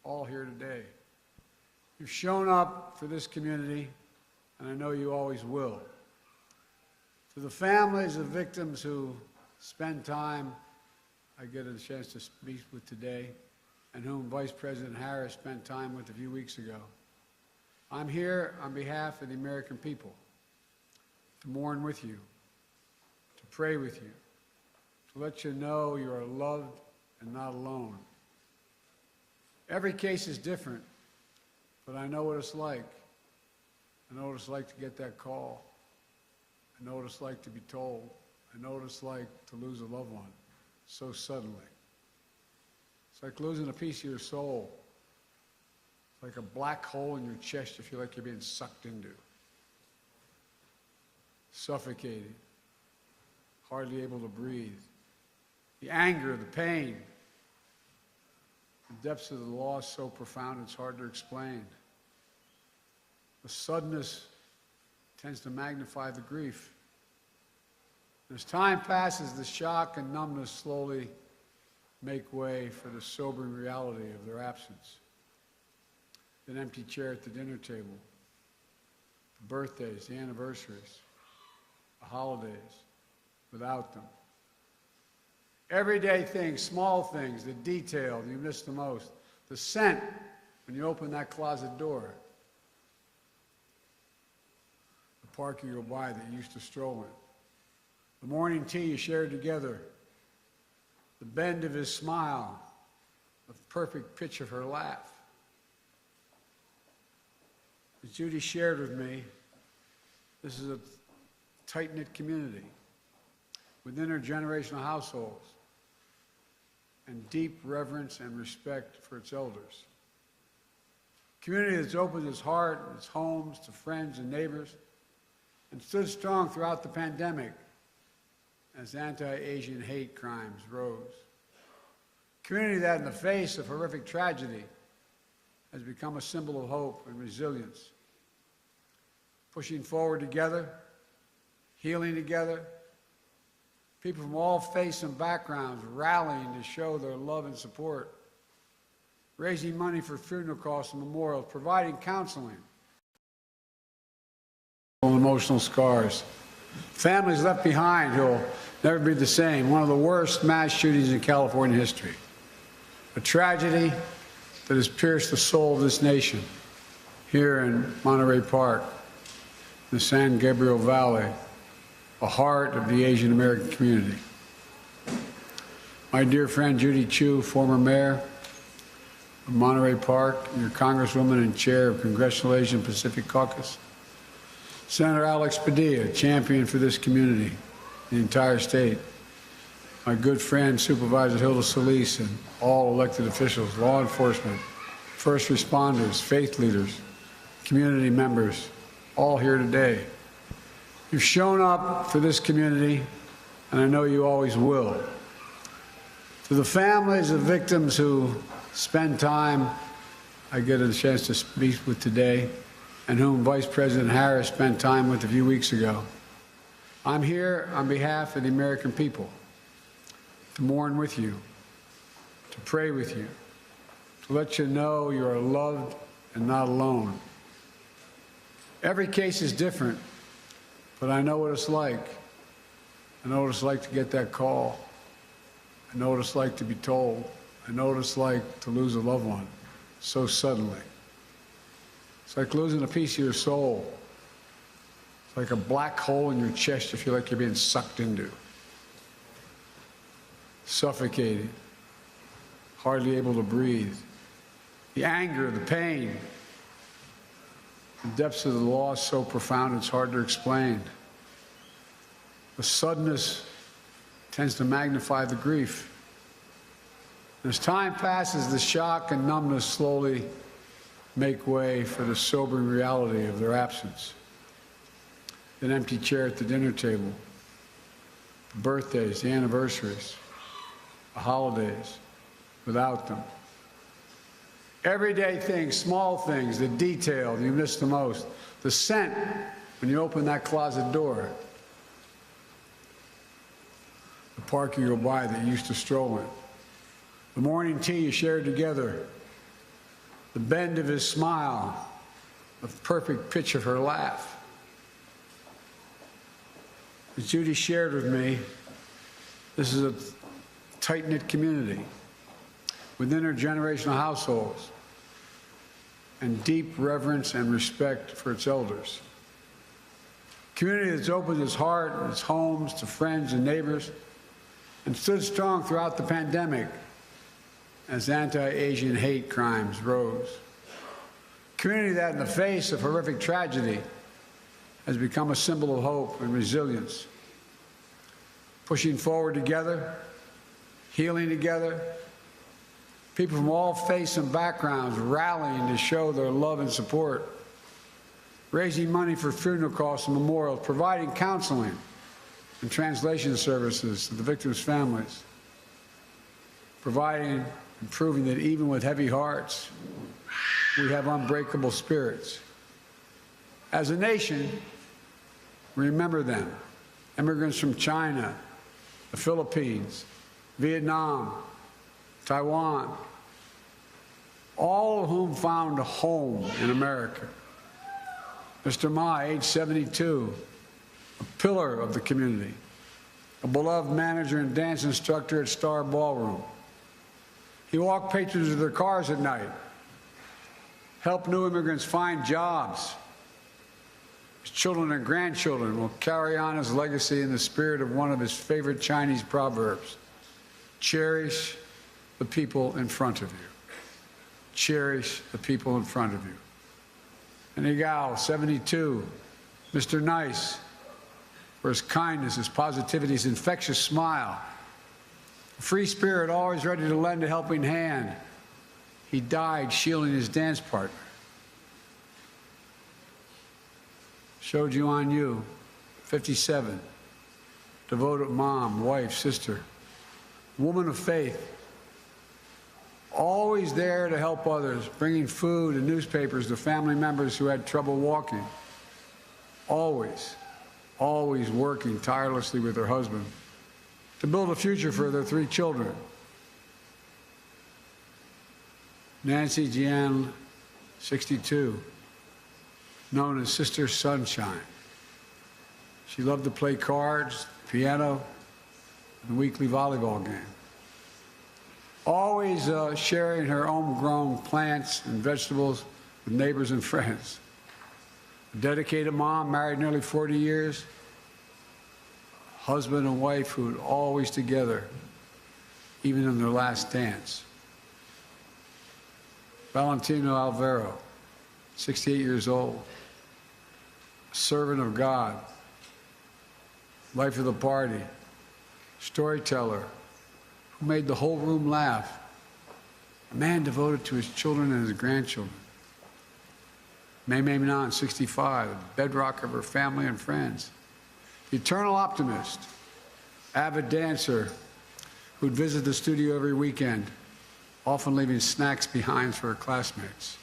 S20: all here today. You've shown up for this community, and I know you always will. To the families of victims who spend time, I get a chance to speak with today, and whom Vice President Harris spent time with a few weeks ago. I'm here on behalf of the American people to mourn with you, to pray with you, to let you know you are loved and not alone. Every case is different, but I know what it's like. I know what it's like to get that call. I know what it's like to be told. I know what it's like to lose a loved one so suddenly. It's like losing a piece of your soul. It's like a black hole in your chest you feel like you're being sucked into. Suffocating, hardly able to breathe. The anger, the pain, the depths of the loss so profound it's hard to explain. The suddenness tends to magnify the grief. As time passes, the shock and numbness slowly make way for the sobering reality of their absence. An empty chair at the dinner table, the birthdays, the anniversaries, the holidays, without them. Everyday things, small things, the detail you miss the most, the scent when you open that closet door, the park you go by that you used to stroll in, the morning tea you shared together, the bend of his smile, the perfect pitch of her laugh. As Judy shared with me, this is a tight-knit community with intergenerational households and deep reverence and respect for its elders. A community that's opened its heart and its homes to friends and neighbors and stood strong throughout the pandemic as anti-Asian hate crimes rose. A community that, in the face of horrific tragedy, has become a symbol of hope and resilience. Pushing forward together, healing together, people from all faiths and backgrounds rallying to show their love and support, raising money for funeral costs and memorials, providing counseling, emotional scars. Families left behind who will never be the same. One of the worst mass shootings in California history. A tragedy that has pierced the soul of this nation here in Monterey Park, the San Gabriel Valley, the heart of the Asian American community. My dear friend Judy Chu, former mayor of Monterey Park, your Congresswoman and chair of Congressional Asian Pacific Caucus. Senator Alex Padilla, champion for this community, the entire state. My good friend Supervisor Hilda Solis and all elected officials, law enforcement, first responders, faith leaders, community members, all here today. You've shown up for this community, and I know you always will. To the families of victims who spend time, I get a chance to speak with today, and whom Vice President Harris spent time with a few weeks ago. I'm here on behalf of the American people to mourn with you, to pray with you, to let you know you are loved and not alone. Every case is different, but I know what it's like. I know what it's like to get that call. I know what it's like to be told. I know what it's like to lose a loved one so suddenly. It's like losing a piece of your soul. It's like a black hole in your chest you feel like you're being sucked into. Suffocating, hardly able to breathe. The anger, the pain, the depths of the loss so profound it's hard to explain. The suddenness tends to magnify the grief. As time passes, the shock and numbness slowly make way for the sobering reality of their absence. An empty chair at the dinner table, the birthdays, the anniversaries, the holidays, without them. Everyday things, small things, the detail you miss the most, the scent when you open that closet door, the park you go by that you used to stroll in, the morning tea you shared together, the bend of his smile, the perfect pitch of her laugh. As Judy shared with me, this is a tight-knit community with intergenerational households and deep reverence and respect for its elders. A community that's opened its heart and its homes to friends and neighbors and stood strong throughout the pandemic as anti-Asian hate crimes rose. A community that, in the face of horrific tragedy, has become a symbol of hope and resilience. Pushing forward together, healing together, people from all faiths and backgrounds rallying to show their love and support, raising money for funeral costs and memorials, providing counseling and translation services to the victims' families, providing and proving that even with heavy hearts, we have unbreakable spirits. As a nation, remember them. Immigrants from China, the Philippines, Vietnam, Taiwan, all of whom found a home in America. Mr. Ma, age 72, a pillar of the community, a beloved manager and dance instructor at Star Ballroom. He walked patrons to their cars at night, helped new immigrants find jobs. His children and grandchildren will carry on his legacy in the spirit of one of his favorite Chinese proverbs: cherish the people in front of you. Cherish the people in front of you. And Igao, 72, Mr. Nice, for his kindness, his positivity, his infectious smile, a free spirit always ready to lend a helping hand. He died shielding his dance partner. Showed you on you, 57, devoted mom, wife, sister, woman of faith, always there to help others, bringing food and newspapers to family members who had trouble walking. Always, always working tirelessly with her husband to build a future for their 3 children. Nancy Jian, 62, known as Sister Sunshine, She loved to play cards, piano, and the weekly volleyball game. Always sharing her homegrown plants and vegetables with neighbors and friends. A dedicated mom, married nearly 40 years. Husband and wife who were always together, even in their last dance. Valentino Alvaro, 68 years old, a servant of God, life of the party, storyteller, who made the whole room laugh, a man devoted to his children and his grandchildren. May Manon, 65, the bedrock of her family and friends. The eternal optimist, avid dancer who'd visit the studio every weekend, often leaving snacks behind for her classmates.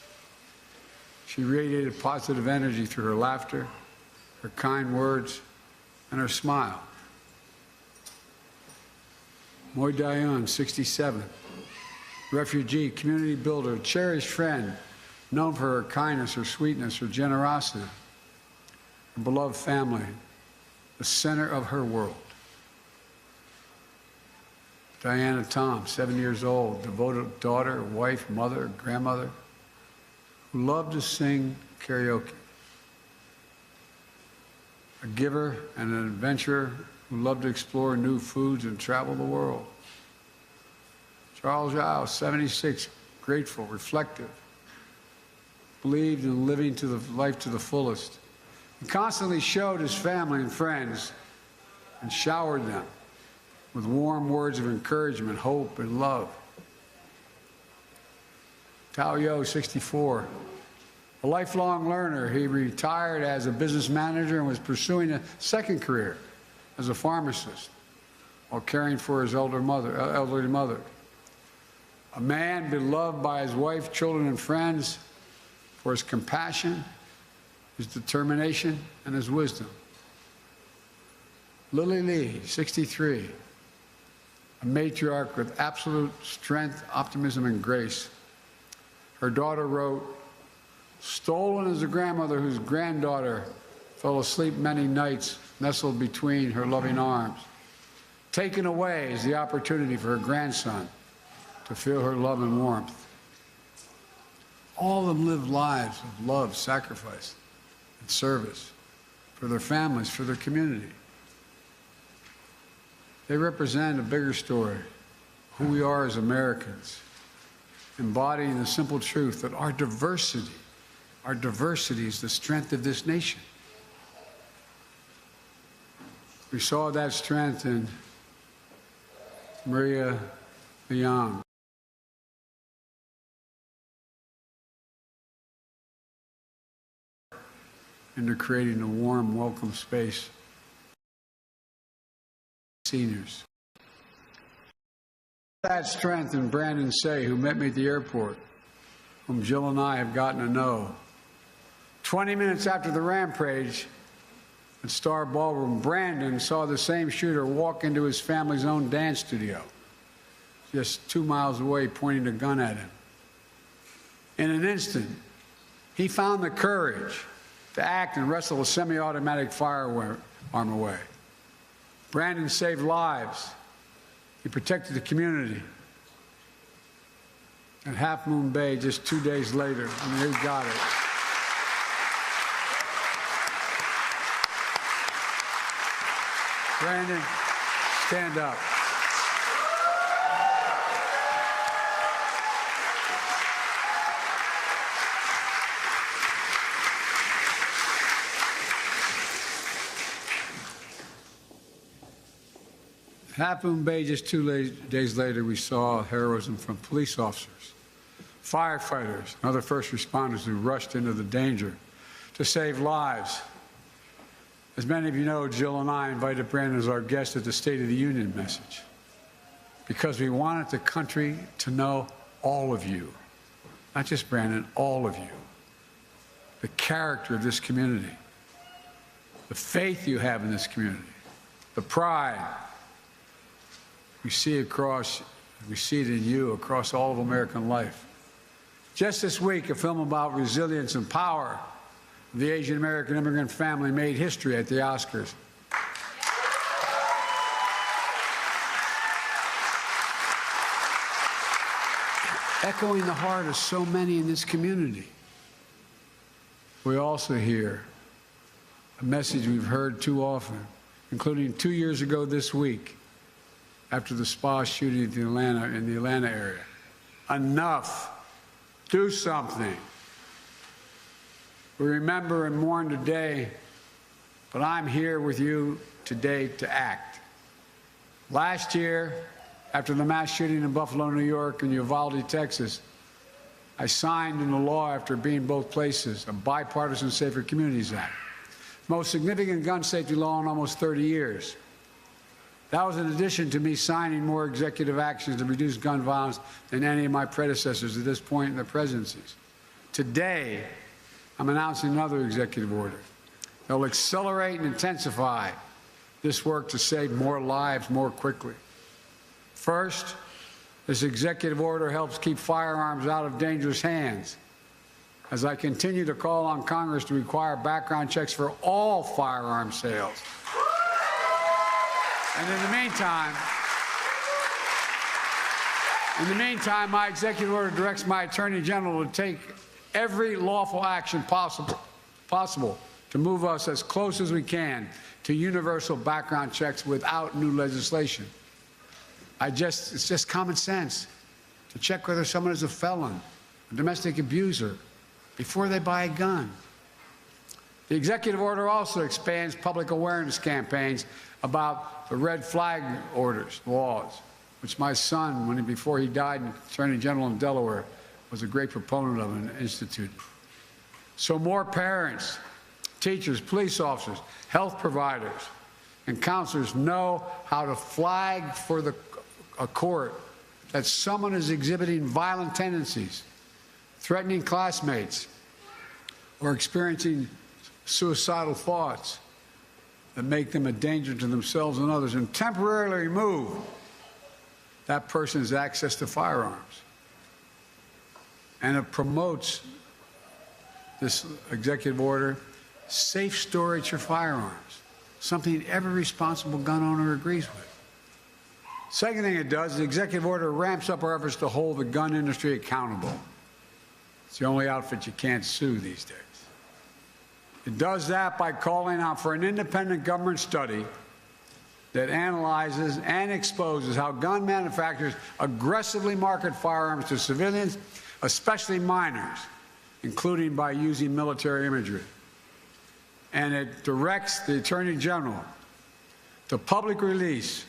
S20: She radiated positive energy through her laughter, her kind words, and her smile. Moy Dayan, 67, refugee, community builder, cherished friend, known for her kindness, her sweetness, her generosity, her beloved family, the center of her world. Diana Tom, 7 years old, devoted daughter, wife, mother, grandmother, who loved to sing karaoke. A giver and an adventurer who loved to explore new foods and travel the world. Charles Yao, 76, grateful, reflective, believed in living to the life to the fullest. He constantly showed his family and friends and showered them with warm words of encouragement, hope, and love. Tao Yo, 64, a lifelong learner. He retired as a business manager and was pursuing a second career as a pharmacist while caring for his elderly mother. A man beloved by his wife, children, and friends for his compassion, his determination, and his wisdom. Lily Lee, 63, a matriarch with absolute strength, optimism, and grace. Her daughter wrote, "Stolen is a grandmother whose granddaughter fell asleep many nights nestled between her loving arms. Taken away is the opportunity for her grandson to feel her love and warmth." All of them lived lives of love, sacrifice, and service for their families, for their community. They represent a bigger story, who we are as Americans, embodying the simple truth that our diversity is the strength of this nation. We saw that strength in Maria Leong. Into creating a warm, welcome space for seniors. That strength in Brandon Say, who met me at the airport, whom Jill and I have gotten to know. 20 minutes after the rampage at Star Ballroom, Brandon saw the same shooter walk into his family's own dance studio, just 2 miles away, pointing a gun at him. In an instant, he found the courage to act and wrestle a semi-automatic firearm away. Brandon saved lives. He protected the community. At Half Moon Bay, just 2 days later, he got it. Brandon, stand up. Half Moon Bay, just 2 days later, we saw heroism from police officers, firefighters, and other first responders who rushed into the danger to save lives. As many of you know, Jill and I invited Brandon as our guest at the State of the Union message because we wanted the country to know all of you, not just Brandon, all of you, the character of this community, the faith you have in this community, the pride. We see it in you across all of American life. Just this week, a film about resilience and power of the Asian American immigrant family made history at the Oscars. echoing the heart of so many in this community. We also hear a message we've heard too often, including 2 years ago this week, after the spa shooting in the Atlanta area. Enough. Do something. We remember and mourn today, but I'm here with you today to act. Last year, after the mass shooting in Buffalo, New York, and Uvalde, Texas, I signed into law, after being both places, a bipartisan Safer Communities Act, most significant gun safety law in almost 30 years. That was in addition to me signing more executive actions to reduce gun violence than any of my predecessors at this point in their presidencies. Today, I'm announcing another executive order that will accelerate and intensify this work to save more lives more quickly. First, this executive order helps keep firearms out of dangerous hands, as I continue to call on Congress to require background checks for all firearm sales. And in the meantime, my executive order directs my Attorney General to take every lawful action possible to move us as close as we can to universal background checks without new legislation. It's just common sense to check whether someone is a felon, a domestic abuser, before they buy a gun. The executive order also expands public awareness campaigns about the red flag orders, laws, which my son, before he died, Attorney General in Delaware, was a great proponent of and instituted. So more parents, teachers, police officers, health providers, and counselors know how to flag for a court that someone is exhibiting violent tendencies, threatening classmates, or experiencing suicidal thoughts that make them a danger to themselves and others, and temporarily remove that person's access to firearms. And it promotes, this executive order, safe storage for firearms, something every responsible gun owner agrees with. Second thing it does, the executive order ramps up our efforts to hold the gun industry accountable. It's the only outfit you can't sue these days. It does that by calling out for an independent government study that analyzes and exposes how gun manufacturers aggressively market firearms to civilians, especially minors, including by using military imagery. And it directs the Attorney General to publicly release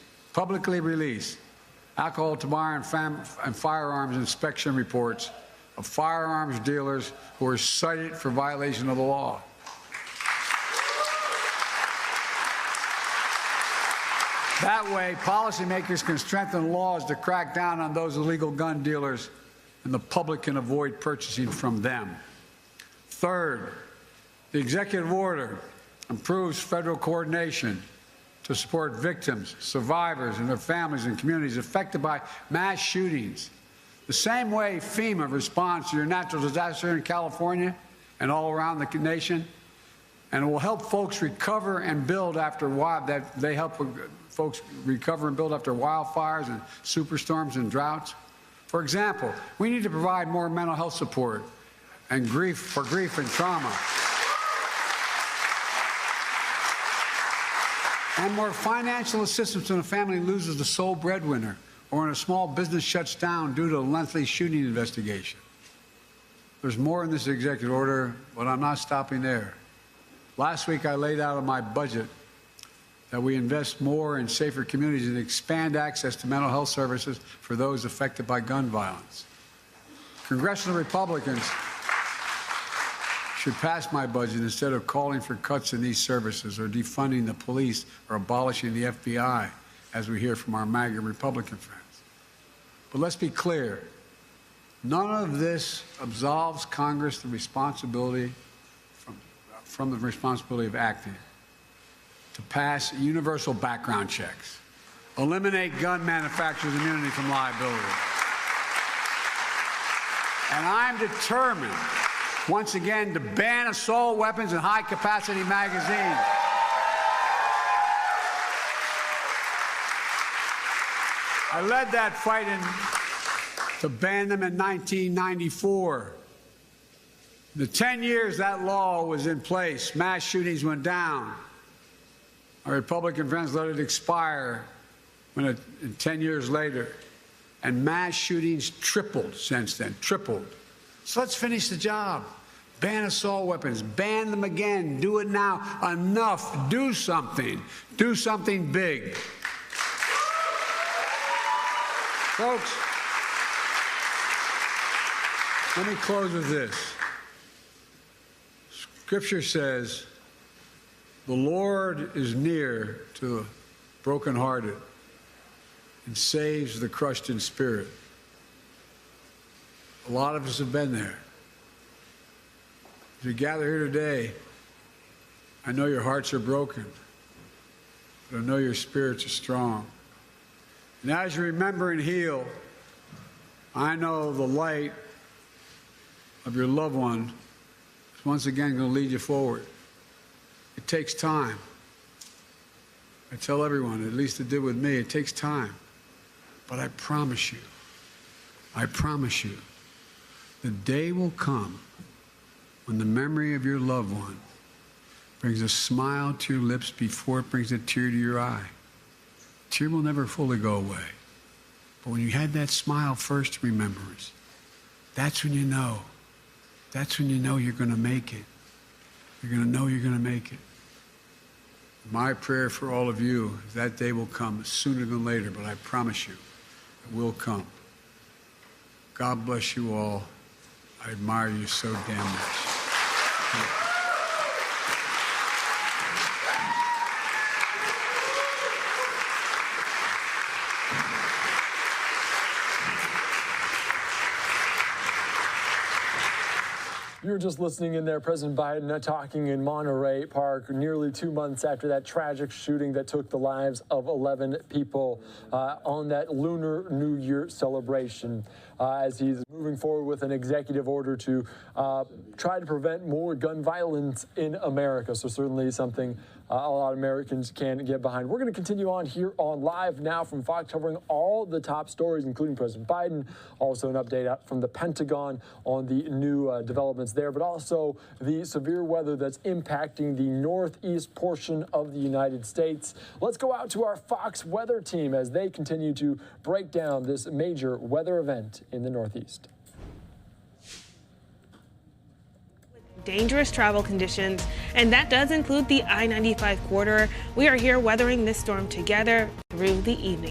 S20: alcohol, tobacco, and firearms inspection reports of firearms dealers who are cited for violation of the law. That way, policymakers can strengthen laws to crack down on those illegal gun dealers, and the public can avoid purchasing from them. Third, the executive order improves federal coordination to support victims, survivors, and their families and communities affected by mass shootings. The same way FEMA responds to your natural disaster in California and all around the nation, and it will help folks recover and build after folks recover and build after wildfires and superstorms and droughts. For example, we need to provide more mental health support and grief and trauma, and more financial assistance when a family loses the sole breadwinner or when a small business shuts down due to a lengthy shooting investigation. There's more in this executive order, but I'm not stopping there. Last week, I laid out in my budget that we invest more in safer communities and expand access to mental health services for those affected by gun violence. Congressional Republicans should pass my budget instead of calling for cuts in these services or defunding the police or abolishing the FBI, as we hear from our MAGA Republican friends. But let's be clear, none of this absolves Congress the responsibility from the responsibility of acting to pass universal background checks, eliminate gun manufacturers' immunity from liability. And I'm determined, once again, to ban assault weapons and high-capacity magazines. I led that fight to ban them in 1994. The 10 years that law was in place, mass shootings went down. Our Republican friends let it expire 10 years later. And mass shootings tripled since then, tripled. So let's finish the job. Ban assault weapons, ban them again, do it now. Enough, do something big. Folks, let me close with this. Scripture says, the Lord is near to the brokenhearted and saves the crushed in spirit. A lot of us have been there. As we gather here today, I know your hearts are broken, but I know your spirits are strong. And as you remember and heal, I know the light of your loved one is once again going to lead you forward. It takes time. I tell everyone, at least it did with me, it takes time. But I promise you, the day will come when the memory of your loved one brings a smile to your lips before it brings a tear to your eye. The tear will never fully go away. But when you had that smile first remembrance, that's when you know. That's when you know you're going to make it. You're going to know you're going to make it. My prayer for all of you is that day will come sooner than later, but I promise you, it will come. God bless you all. I admire you so damn much.
S4: You were just listening in there, President Biden talking in Monterey Park nearly 2 months after that tragic shooting that took the lives of 11 people on that Lunar New Year celebration. As he's moving forward with an executive order to try to prevent more gun violence in America. So certainly something a lot of Americans can get behind. We're going to continue on here on Live Now from Fox, covering all the top stories, including President Biden. Also an update out from the Pentagon on the new developments there, but also the severe weather that's impacting the northeast portion of the United States. Let's go out to our Fox weather team as they continue to break down this major weather event in the Northeast.
S21: Dangerous travel conditions, and that does include the I-95 corridor. We are here weathering this storm together through the evening.